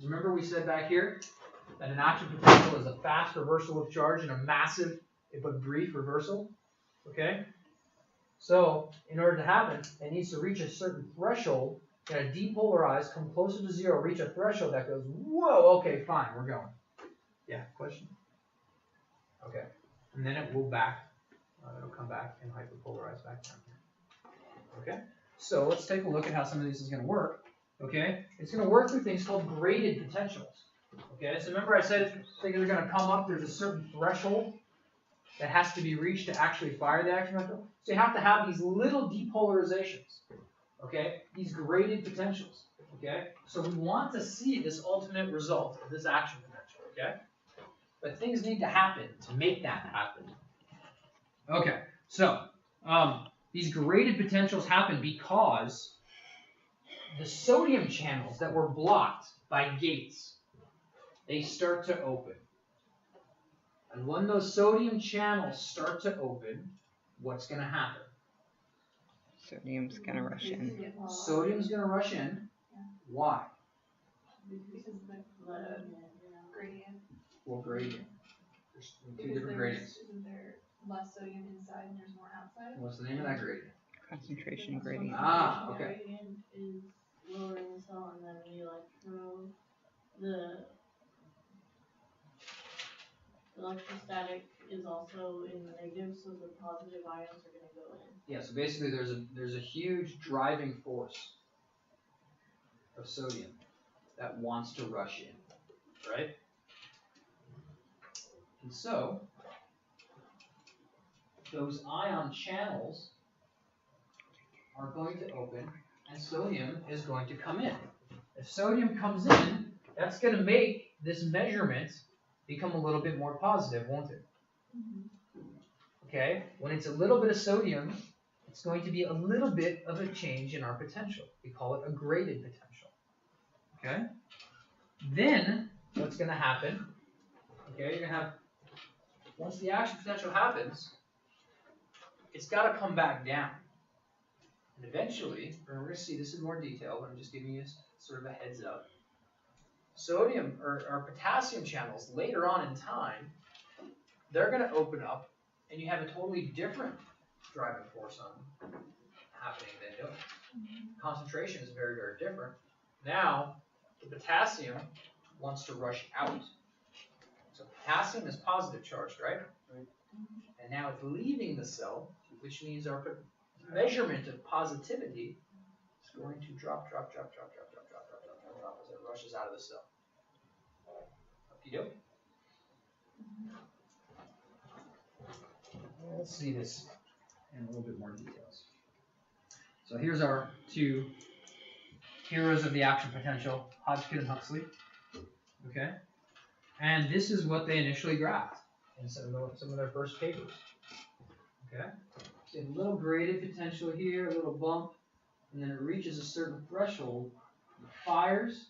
Remember we said back here that an action potential is a fast reversal of charge and a massive but brief reversal. Okay? So, in order to happen, it needs to reach a certain threshold, kind of depolarize, come closer to zero, reach a threshold that goes, whoa, okay, fine, we're going. Yeah, question? Okay. And then it will it'll come back and hyperpolarize back down here. Okay? So, let's take a look at how some of this is going to work. Okay? It's going to work through things called graded potentials. Okay? So, remember I said things are going to come up, there's a certain threshold that has to be reached to actually fire the action potential. So you have to have these little depolarizations, okay? These graded potentials, okay? So we want to see this ultimate result of this action potential, okay? But things need to happen to make that happen. Okay, so these graded potentials happen because the sodium channels that were blocked by gates, they start to open. And when those sodium channels start to open, what's going to happen? Sodium's going to rush in. Sodium's going to rush in. Why? Because the gradient. What gradient? There's two different gradients. Isn't there less sodium inside and there's more outside? What's the name of that gradient? Concentration gradient. Ah, okay. Gradient is lower in the cell, and then the electrostatic is also in the negative, so the positive ions are going to go in. Yeah, so basically there's a huge driving force of sodium that wants to rush in, right? And so those ion channels are going to open and sodium is going to come in. If sodium comes in, that's going to make this measurement become a little bit more positive, won't it? Okay? When it's a little bit of sodium, it's going to be a little bit of a change in our potential. We call it a graded potential. Okay? Then, what's going to happen? Okay, you're going to have, once the action potential happens, it's got to come back down. And eventually, we're going to see this in more detail, but I'm just giving you sort of a heads up. Sodium or potassium channels later on in time, they're going to open up, and you have a totally different driving force on happening than doing. Concentration is very, very different. Now, the potassium wants to rush out. So potassium is positive charged, right? And now it's leaving the cell, which means our measurement of positivity is going to drop as it rushes out of the cell. Okey-doke. Let's see this in a little bit more details. So here's our two heroes of the action potential, Hodgkin and Huxley. Okay? And this is what they initially graphed in some of their first papers. Okay? So a little graded potential here, a little bump, and then it reaches a certain threshold, it fires.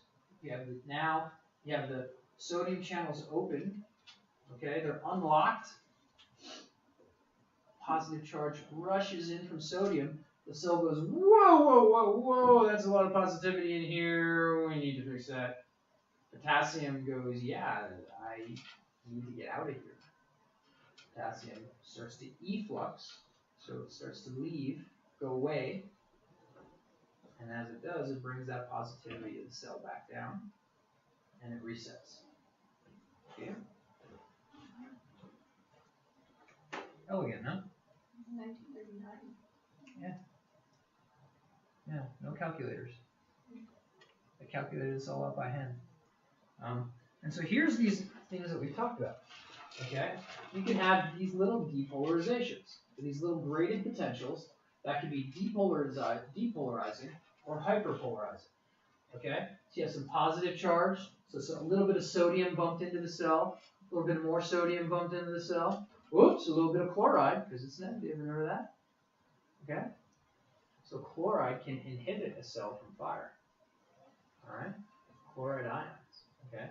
Now you have the sodium channels open. Okay, they're unlocked. Positive charge rushes in from sodium. The cell goes, whoa, that's a lot of positivity in here. We need to fix that. Potassium goes, yeah, I need to get out of here. Potassium starts to efflux, so it starts to leave, go away. And as it does, it brings that positivity of the cell back down, and it resets. Okay. Elegant, huh? 1939. Yeah. Yeah, no calculators. They calculated this all out by hand. And so here's these things that we've talked about. Okay? You can have these little depolarizations, these little graded potentials that can be depolarizing or hyperpolarizing. Okay? So you have some positive charge, so a little bit of sodium bumped into the cell, a little bit more sodium bumped into the cell. Whoops, a little bit of chloride, because it's negative, remember that? Okay? So chloride can inhibit a cell from fire. Alright? Chloride ions. Okay?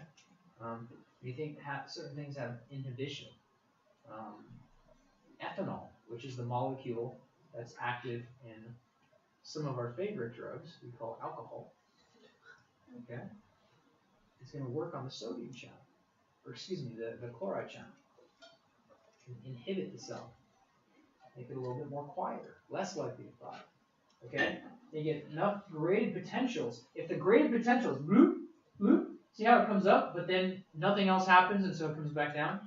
You think certain things have inhibition. Ethanol, which is the molecule that's active in some of our favorite drugs we call alcohol. Okay? It's going to work on the sodium channel, or excuse me, the chloride channel, and inhibit the cell, make it a little bit more quieter, less likely to fire. Okay? They get enough graded potentials. If the graded potentials, bloop, bloop, see how it comes up, but then nothing else happens, and so it comes back down?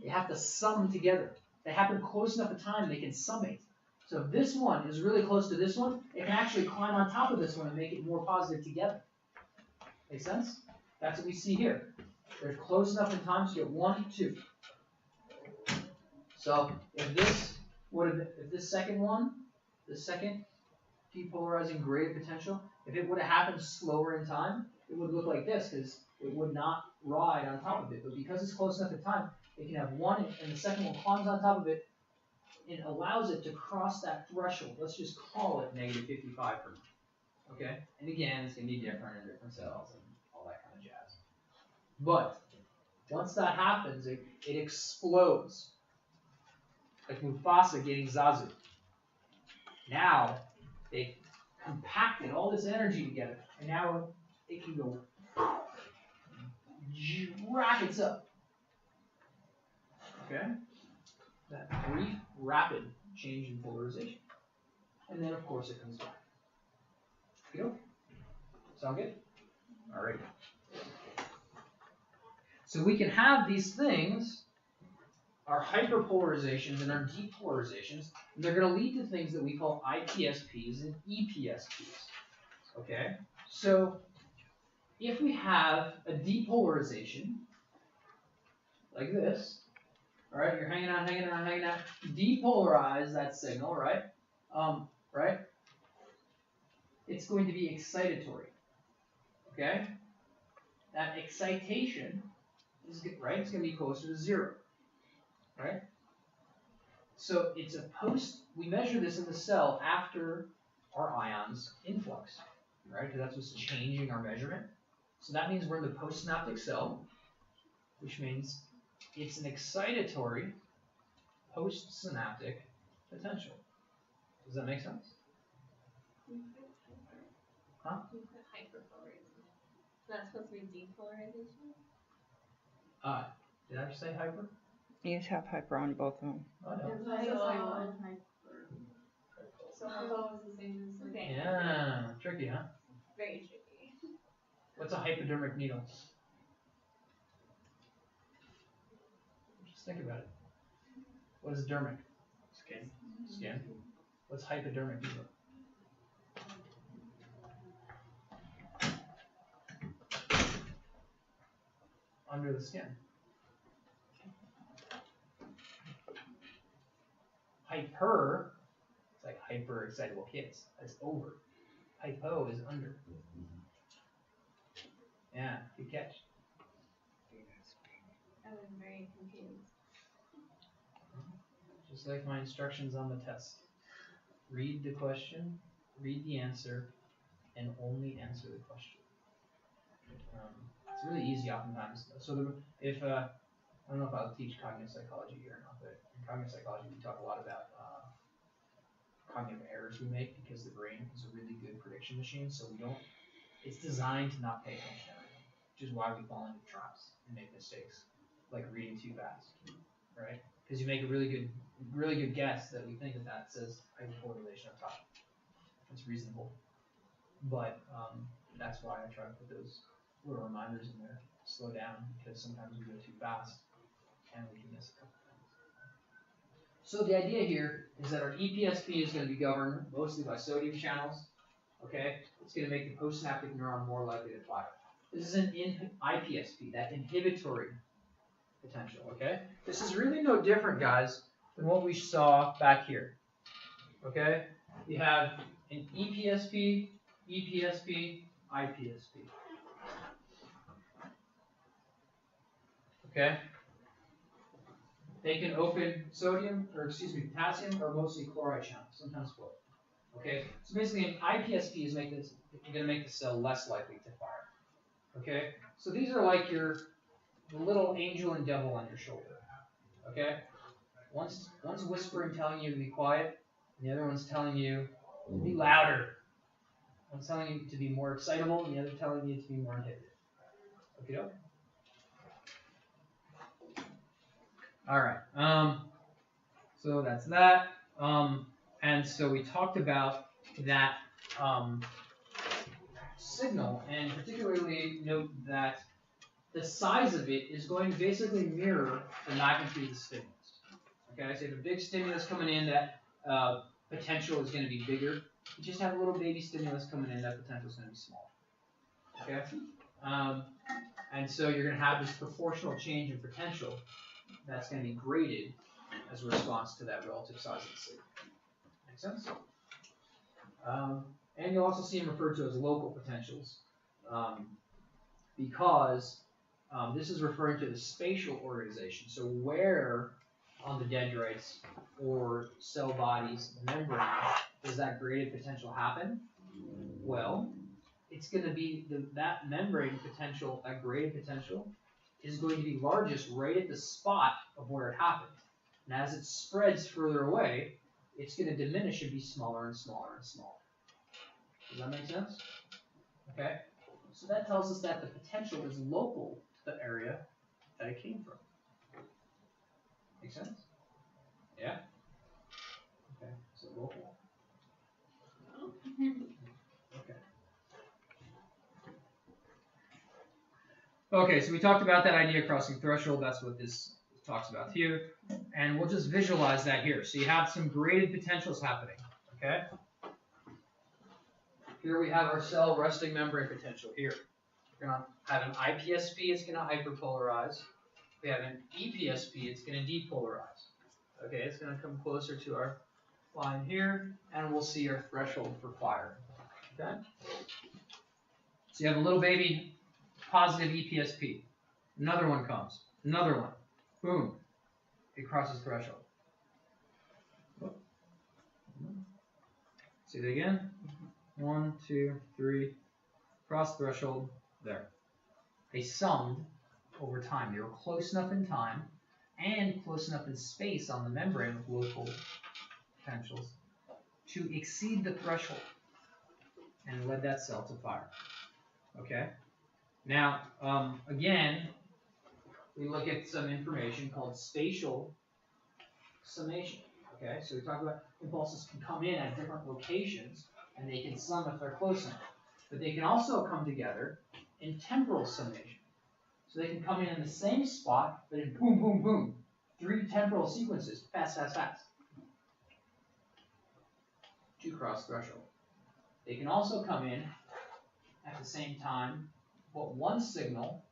They have to sum together. They happen close enough a time they can summate. So if this one is really close to this one, it can actually climb on top of this one and make it more positive together. Make sense? That's what we see here. They're close enough in time to get 1, 2. So if this second one, the second depolarizing graded potential, if it would have happened slower in time, it would look like this because it would not ride on top of it. But because it's close enough in time, it can have one and the second one climbs on top of it and allows it to cross that threshold. Let's just call it negative 55 for now. Okay? And again, it's going to be different in different cells and all that kind of jazz. But once that happens, it explodes. Like Mufasa getting Zazu. Now, they've compacted all this energy together, and now it can go rackets up. Okay? That brief, rapid change in polarization. And then, of course, it comes back. You know? Sound good? All right. So we can have these things, our hyperpolarizations and our depolarizations, and they're going to lead to things that we call IPSPs and EPSPs. Okay? So if we have a depolarization, like this, all right, you're hanging out, depolarize that signal, right? Right? It's going to be excitatory. Okay? That excitation is right. It's going to be closer to 0. Right? So it's a we measure this in the cell after our ions influx, right? Because that's what's changing our measurement. So that means we're in the postsynaptic cell, which means it's an excitatory postsynaptic potential. Does that make sense? Huh? Hyperpolarization. That's supposed to be depolarization? Did I just say hyper? You just have hyper on both of them. Oh, no. It's So like, hyper. so hypo is the same as Okay. Yeah, tricky, huh? Very tricky. What's a hypodermic needle? Just think about it. What is dermic? Skin. Skin. What's hypodermic needle? Under the skin. Hyper, it's like hyper excitable kids. That's over. Hypo is under. Yeah, good catch. I was very confused. Just like my instructions on the test. Read the question, read the answer, and only answer the question. It's really easy oftentimes. So I don't know if I'll teach cognitive psychology here or not, but in cognitive psychology we talk a lot about cognitive errors we make because the brain is a really good prediction machine. So it's designed to not pay attention to everything, which is why we fall into traps and make mistakes, like reading too fast, right? Because you make a really good guess that we think that says hyperpolarization up top. It's reasonable, but that's why I try to put those little reminders in there. Slow down, because sometimes we go too fast and we can miss a couple things. So the idea here is that our EPSP is going to be governed mostly by sodium channels. Okay, it's going to make the postsynaptic neuron more likely to fire. This is an IPSP, that inhibitory potential. Okay, this is really no different, guys, than what we saw back here. Okay, you have an EPSP, EPSP, IPSP. Okay? They can open potassium, or mostly chloride channels, sometimes both. Okay? So basically an IPSP is going to make the cell less likely to fire. Okay? So these are like the little angel and devil on your shoulder. Okay? One's whispering, telling you to be quiet, and the other one's telling you to be louder. One's telling you to be more excitable, and the other telling you to be more inhibited. Okay. All right. So that's that. And so we talked about that signal, and particularly note that the size of it is going to basically mirror the magnitude of the stimulus. Okay, so you have a big stimulus coming in, that potential is going to be bigger. You just have a little baby stimulus coming in, that potential is going to be small. Okay, and so you're going to have this proportional change in potential that's going to be graded as a response to that relative size of the signal. Make sense? And you'll also see them referred to as local potentials, because this is referring to the spatial organization. So where on the dendrites or cell bodies membrane does that graded potential happen? Well, it's going to be that membrane potential, that graded potential, is going to be largest right at the spot of where it happened. And as it spreads further away, it's going to diminish and be smaller and smaller and smaller. Does that make sense? Okay. So that tells us that the potential is local to the area that it came from. Make sense? Yeah? Okay. So local. Okay. Okay, so we talked about that idea of crossing threshold. That's what this talks about here. And we'll just visualize that here. So you have some graded potentials happening. Okay? Here we have our cell resting membrane potential here. We're going to have an IPSP, it's going to hyperpolarize. If we have an EPSP, it's going to depolarize. Okay, it's going to come closer to our line here, and we'll see our threshold for fire. Okay? So you have a little baby positive EPSP. Another one comes. Another one. Boom. It crosses threshold. See that again? 1, 2, 3. Cross threshold. There. They summed over time. They were close enough in time and close enough in space on the membrane with local potentials to exceed the threshold and led that cell to fire. Okay? Now, again, we look at some information called spatial summation. Okay? So we talk about impulses can come in at different locations and they can sum if they're close enough. But they can also come together in temporal summation. So they can come in the same spot, but in boom, boom, boom. 3 temporal sequences. Fast, fast, fast. To cross threshold. They can also come in at the same time, but one signal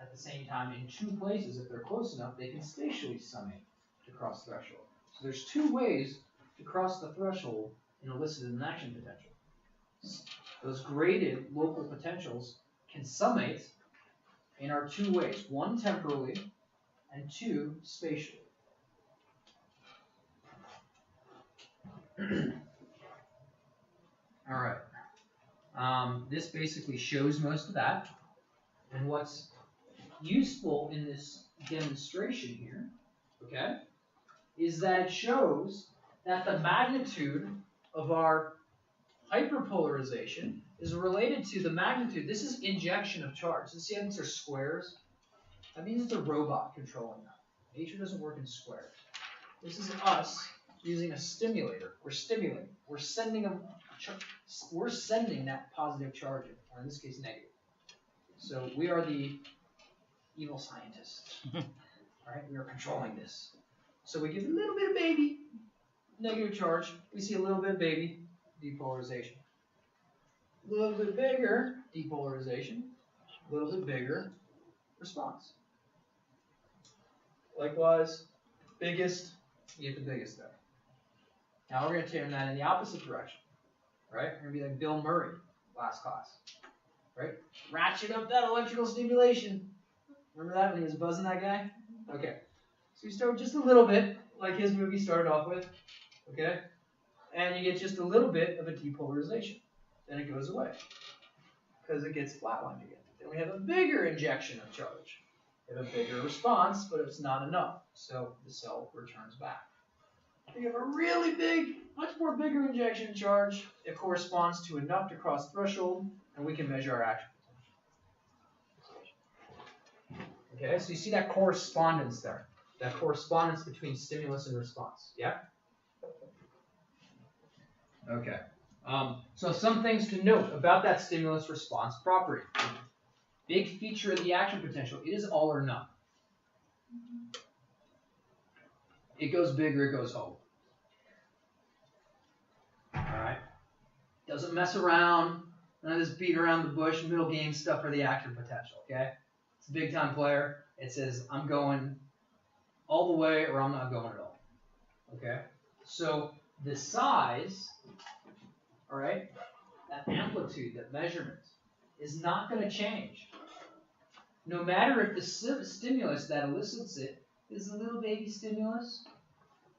at the same time in 2 places. If they're close enough, they can spatially summate to cross threshold. So there's 2 ways to cross the threshold in elicited and action potential. Those graded local potentials can summate in our 2 ways. 1 temporally and 2 spatially. All right. This basically shows most of that. And what's useful in this demonstration here, okay, is that it shows that the magnitude of our hyperpolarization is related to the magnitude. This is injection of charge. See how these are squares? That means it's a robot controlling that. Nature doesn't work in squares. This is us using a stimulator. We're stimulating. We're sending that positive charge in, or in this case negative. So we are the evil scientists. All right, we are controlling this. So we give a little bit of baby negative charge. We see a little bit of baby depolarization. A little bit bigger depolarization. A little bit bigger response. Likewise, biggest, you get the biggest there. Now we're going to turn that in the opposite direction. Right? We're going to be like Bill Murray last class. Right? Ratchet up that electrical stimulation. Remember that when he was buzzing that guy? Okay. So you start with just a little bit, like his movie started off with. Okay? And you get just a little bit of a depolarization. Then it goes away. Because it gets flatlined again. Then we have a bigger injection of charge. We have a bigger response, but it's not enough. So the cell returns back. We have a really big, much more bigger injection charge. It corresponds to enough to cross threshold, and we can measure our action potential. Okay, so you see that correspondence there. That correspondence between stimulus and response. Yeah? Okay. So some things to note about that stimulus response property. Big feature of the action potential, it is all or none. It goes big or it goes home. Alright? Doesn't mess around. None of this beat around the bush, middle game stuff for the action potential, okay? It's a big time player. It says, I'm going all the way or I'm not going at all. Okay? So the size, alright, that amplitude, that measurement, is not going to change. No matter if the stimulus that elicits it is a little baby stimulus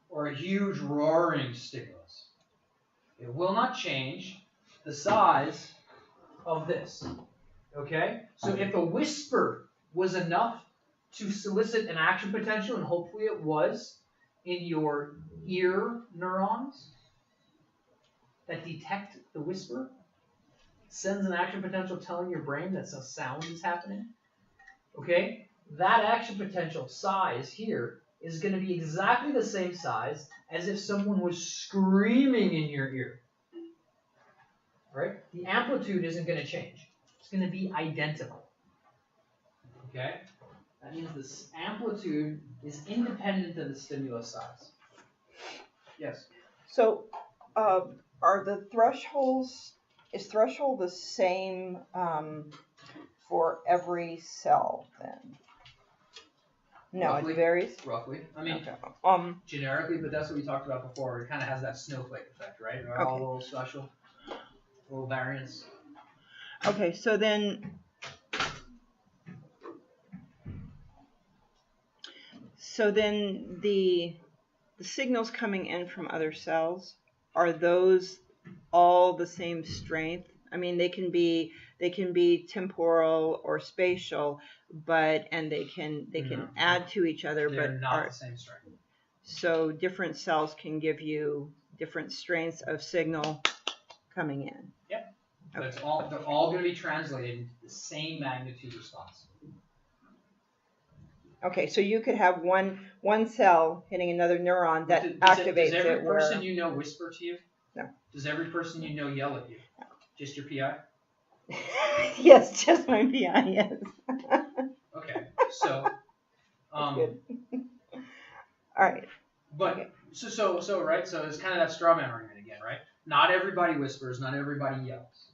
or a huge roaring stimulus. It will not change the size of this. Okay? So if a whisper was enough to solicit an action potential, and hopefully it was, in your ear neurons that detect the whisper, sends an action potential telling your brain that a sound is happening. Okay? That action potential size here is going to be exactly the same size as if someone was screaming in your ear. Right? The amplitude isn't going to change. It's going to be identical. Okay? That means this amplitude is independent of the stimulus size. Yes? So, are the thresholds, is threshold the same for every cell then? No, Roughly. it varies? Roughly. I mean, okay. Generically, but that's what we talked about before. It kind of has that snowflake effect, right? They're all a little special, little variants. Okay, so then, the signals coming in from other cells, are those all the same strength? I mean, they can be temporal or spatial, and they can add to each other, They're but not the same strength. So different cells can give you different strengths of signal coming in. Yep. But they're all going to be translated into the same magnitude response. Okay, so you could have one cell hitting another neuron that activates Does every it. person you know whisper to you? No. Does every person you know yell at you? No. Just your PI? Yes, just my PI, yes. Okay, so Good. All right. But okay. so right, so it's kind of that straw man argument again, right? Not everybody whispers, not everybody yells.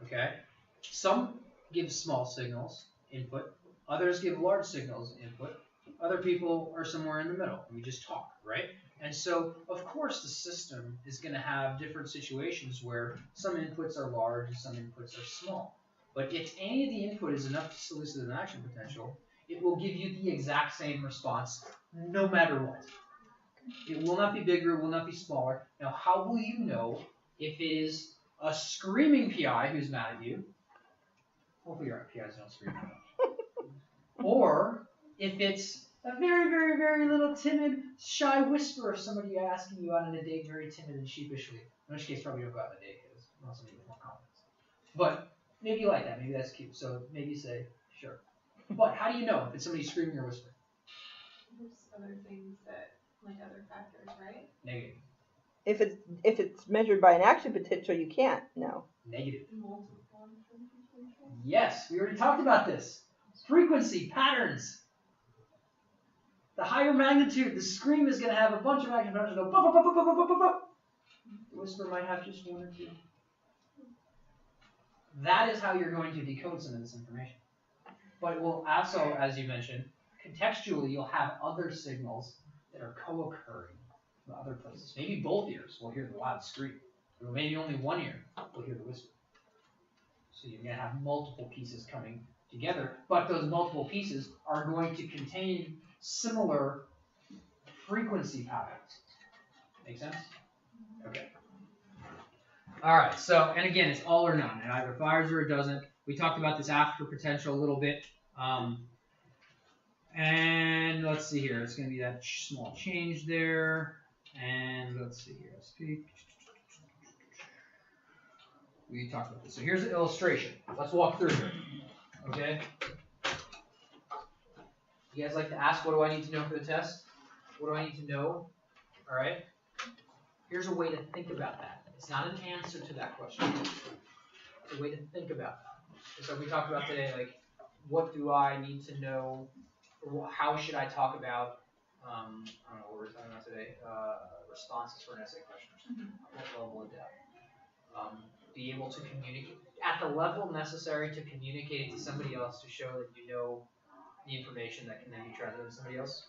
Okay? Some give small signals input, others give large signals input, other people are somewhere in the middle, and we just talk, right? And so, of course, the system is going to have different situations where some inputs are large and some inputs are small. But if any of the input is enough to solicit an action potential, it will give you the exact same response no matter what. It will not be bigger, it will not be smaller. Now, how will you know if it is a screaming PI who's mad at you? Hopefully your PIs don't scream at you. Or if it's a very, very, very little timid, shy whisper of somebody asking you out on a date very timid and sheepishly. In which case, probably don't go out on a date because you want somebody with more confidence. But maybe you like that. Maybe that's cute. So maybe say, sure. But how do you know if it's somebody screaming or whispering? There's other things that, like other factors, right? Negative. If it's measured by an action potential, you can't. No. Negative. Multiple action potentials. Yes, we already talked about this. Frequency, patterns. The higher magnitude, the scream is going to have a bunch of action potentials go bop, bop, bop, bop, bop, bop, bop. The whisper might have just one or two. That is how you're going to decode some of this information. But it will also, as you mentioned, contextually, you'll have other signals that are co-occurring from other places. Maybe both ears will hear the loud scream. Or maybe only one ear will hear the whisper. So you're going to have multiple pieces coming together, but those multiple pieces are going to contain similar frequency patterns. Make sense? Okay. All right, so, and again, it's all or none. It either fires or it doesn't. We talked about this after potential a little bit. And let's see here. It's going to be that small change there. And let's see here. Speak. We talked about this. So here's an illustration. Let's walk through here. Okay? You guys like to ask, what do I need to know for the test? What do I need to know? All right. Here's a way to think about that. It's not an answer to that question. It's a way to think about that. It's like we talked about today, like, what do I need to know, or how should I talk about, I don't know what we're talking about today, responses for an essay question or something. What level of depth? Be able to communicate, at the level necessary to communicate it to somebody else to show that you know the information that can then be transmitted to somebody else,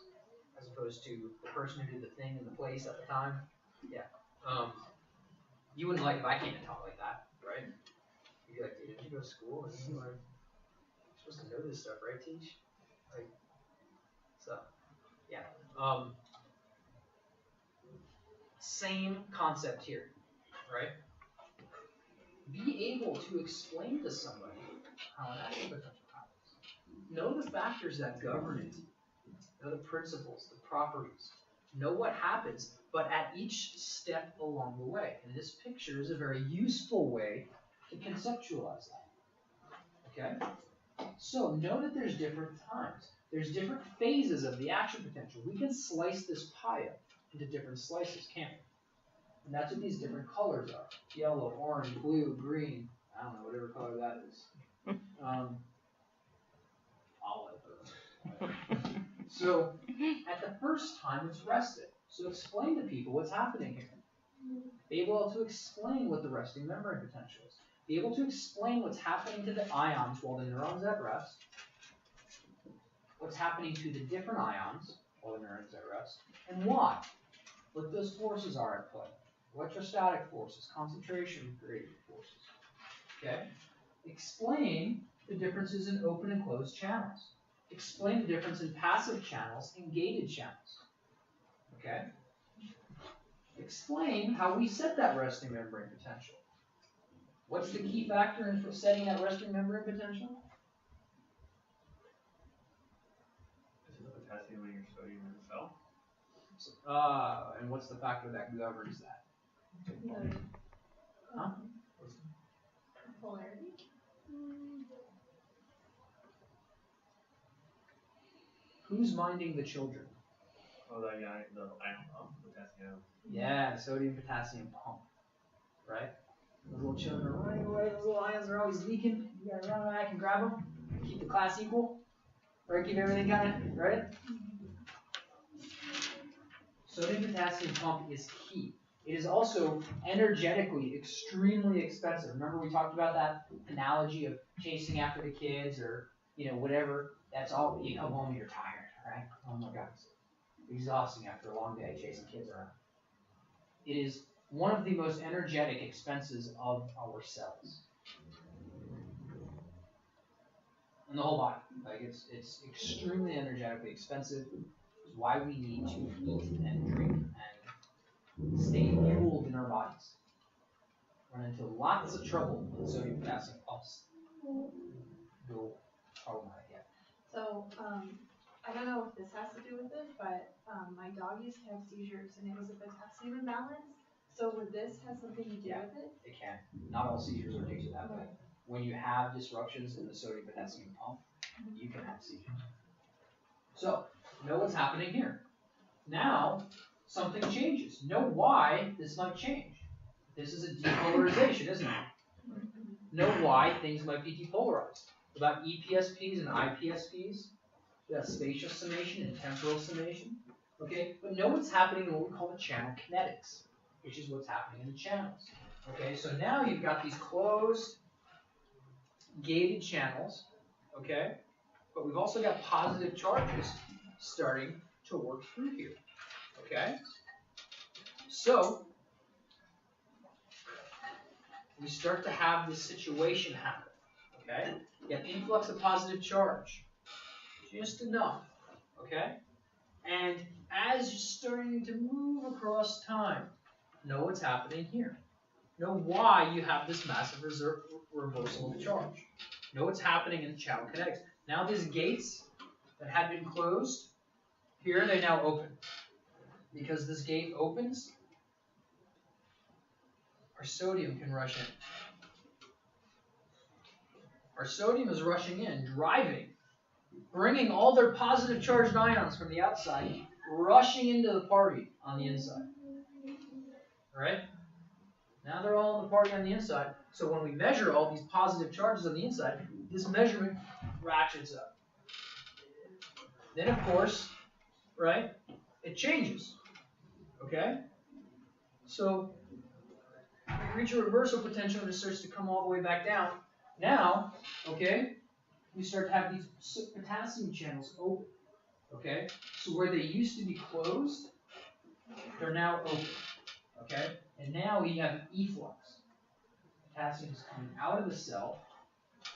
as opposed to the person who did the thing in the place at the time. Yeah. You wouldn't like if I came and talk like that, right? You'd be like, dude, did you go to school? And you're like, you're supposed to know this stuff, right, Teach? Like, so, yeah. Same concept here, right? Be able to explain to somebody how an action potential happens. Know the factors that govern it. Know the principles, the properties. Know what happens, but at each step along the way. And this picture is a very useful way to conceptualize that. Okay? So know that there's different times. There's different phases of the action potential. We can slice this pie up into different slices, can't we? And that's what these different colors are. Yellow, orange, blue, green. I don't know, whatever color that is. Olive. So, at the first time, it's rested. So explain to people what's happening here. Be able to explain what the resting membrane potential is. Be able to explain what's happening to the ions while the neuron's at rest. What's happening to the different ions while the neuron's at rest. And why. What those forces are at play. Electrostatic forces, concentration gradient forces. Okay? Explain the differences in open and closed channels. Explain the difference in passive channels and gated channels. Okay? Explain how we set that resting membrane potential. What's the key factor in setting that resting membrane potential? Is it the potassium in your sodium in the cell? And what's the factor that governs that? Huh? Polarity? Who's minding the children? Oh, that guy, the ion pump, potassium. Yeah, sodium potassium pump. Right? Those little children are running away, those little ions are always leaking. You gotta run back and grab them. Keep the class equal. Right? Keep everything kind of, right? Sodium potassium pump is key. It is also energetically extremely expensive. Remember we talked about that analogy of chasing after the kids or, you know, whatever. That's all, you come home and you're tired, right? Oh my God, it's exhausting after a long day chasing kids around. It is one of the most energetic expenses of our cells. In the whole body. Like it's extremely energetically expensive. It's why we need to eat and drink and stay cooled in our bodies. Run into lots of trouble with sodium potassium pumps. No problematic yet. So, I don't know if this has to do with it, but my dog used to have seizures and it was a potassium imbalance. So would this have something to do with it? It can. Not all seizures are due to that, but when you have disruptions in the sodium potassium pump, you can have seizures. So, know what's happening here. Now, something changes. Know why this might change. This is a depolarization, isn't it? Know why things might be depolarized. About EPSPs and IPSPs, we have spatial summation and temporal summation. Okay, but know what's happening in what we call the channel kinetics, which is what's happening in the channels. Okay, so now you've got these closed, gated channels. Okay, but we've also got positive charges starting to work through here. Okay, so we start to have this situation happen. Okay, you have influx of positive charge, just enough. Okay, and as you're starting to move across time, know what's happening here. Know why you have this massive reversal of charge. Know what's happening in channel kinetics. Now these gates that had been closed, here they now open. Because this gate opens, our sodium can rush in. Our sodium is rushing in, driving bringing all their positive charged ions from the outside, rushing into the party on the inside. Right? Now they're all in the party on the inside. So when we measure all these positive charges on the inside, this measurement ratchets up. Then of course, right, it changes. Okay? So we reach a reversal potential and it starts to come all the way back down. Now, okay, we start to have these potassium channels open. Okay? So where they used to be closed, they're now open. Okay? And now we have efflux. Potassium is coming out of the cell,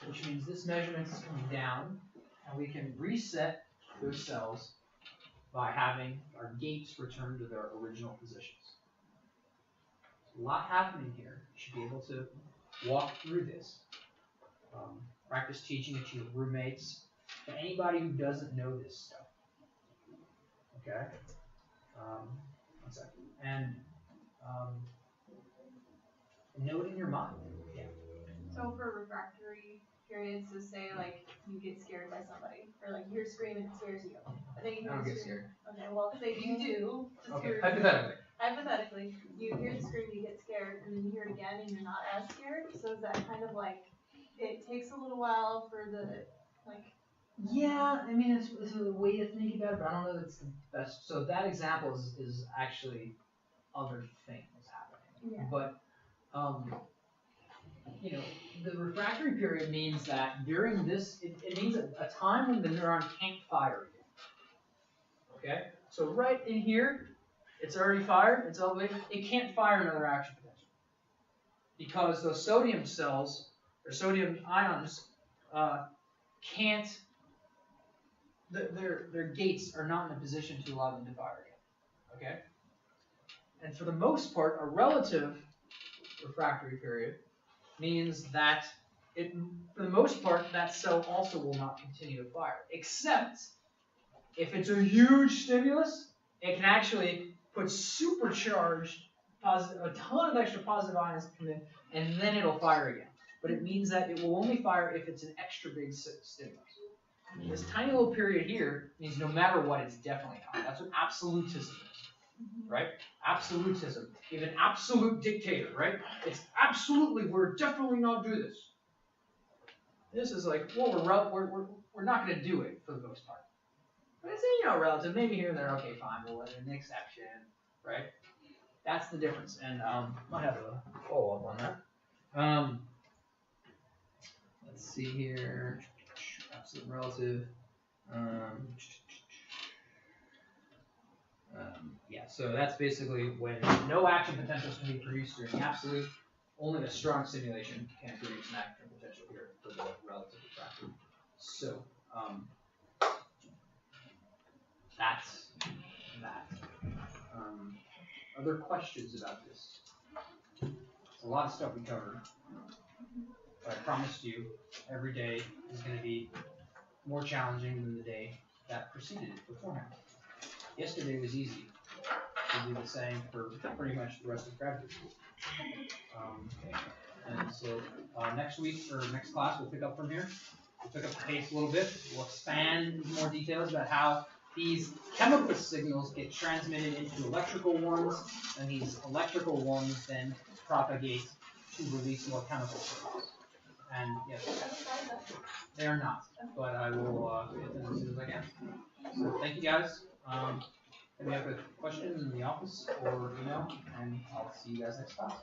which means this measurement is coming down, and we can reset those cells by having our gates return to their original positions. There's a lot happening here. You should be able to walk through this. Practice teaching it to your roommates, to anybody who doesn't know this stuff. Okay? One second. And know it in your mind. Yeah. So for refractory periods, so say like you get scared by somebody, or like you hear screaming, it scares you. And then you hear I don't the get scream. scared. Okay, well say you do. just Okay, for- hypothetically. Hypothetically, you hear the scream, you get scared, and then you hear it again, and you're not as scared. So is that kind of like it takes a little while for the like. Yeah, I mean, it's a way to think about it, but I don't know that it's the best. So that example is actually other things happening. Yeah. But, you know, the refractory period means that during this, it means a time when the neuron can't fire again. Okay? So right in here, it's already fired, it's elevated, it can't fire another action potential. Because those sodium cells, or sodium ions, can't, their gates are not in a position to allow them to fire again. Okay? And for the most part, a relative refractory period means that for the most part, that cell also will not continue to fire. Except if it's a huge stimulus, it can actually put supercharged a ton of extra positive ions come in, and then it'll fire again. But it means that it will only fire if it's an extra big stimulus. This tiny little period here means no matter what, it's definitely not. That's what absolutism is, right? Absolutism. You have an absolute dictator, right? It's absolutely, we're definitely not do this. This is like, well, we're not going to do it for the most part. But it's, you know, relative. Maybe here and there, okay, fine, we'll let an exception, right? That's the difference. And might have a follow-up on that. Let's see here. Absolute and relative. Yeah, so that's basically when no action potentials can be produced during the absolute. Only a strong stimulation can produce an action potential here for the relative refractory. So that's that. Other questions about this? It's a lot of stuff we covered. But I promised you, every day is going to be more challenging than the day that preceded it beforehand. Yesterday was easy. We'll do the same for pretty much the rest of graduate school. And so next week, or next class, we'll pick up from here. We'll pick up the pace a little bit. We'll expand into more details about how these chemical signals get transmitted into electrical ones, and these electrical ones then propagate to release more chemical signals. And yes, they are not, but I will get them as soon as I can. So thank you guys. If you have a question in the office or email, and I'll see you guys next class.